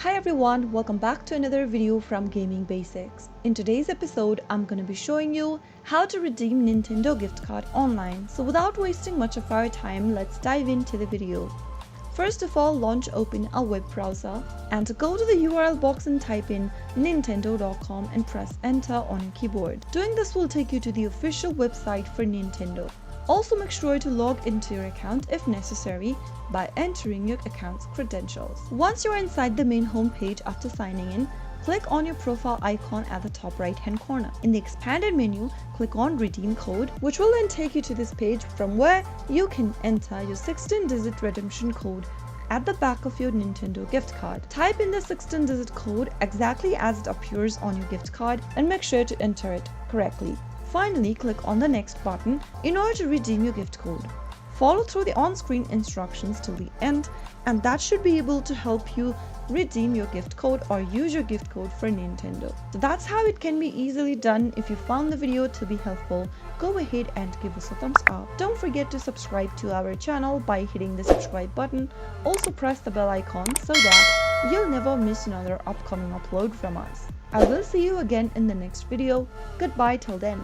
Hi everyone, welcome back to another video from Gaming Basics. In today's episode, I'm gonna be showing you how to redeem Nintendo gift card online. So without wasting much of our time, let's dive into the video. First of all, open a web browser and go to the URL box and type in nintendo.com and press enter on your keyboard. Doing this will take you to the official website for Nintendo. Also make sure to log into your account if necessary by entering your account's credentials. Once you're inside the main home page after signing in, click on your profile icon at the top right hand corner. In the expanded menu, click on redeem code, which will then take you to this page from where you can enter your 16-digit redemption code at the back of your Nintendo gift card. Type in the 16-digit code exactly as it appears on your gift card and make sure to enter it correctly. Finally, click on the next button in order to redeem your gift code. Follow through the on-screen instructions till the end, and that should be able to help you redeem your gift code or use your gift code for Nintendo. So that's how it can be easily done. If you found the video to be helpful, go ahead and give us a thumbs up. Don't forget to subscribe to our channel by hitting the subscribe button. Also press the bell icon so that you'll never miss another upcoming upload from us. I will see you again in the next video. Goodbye till then.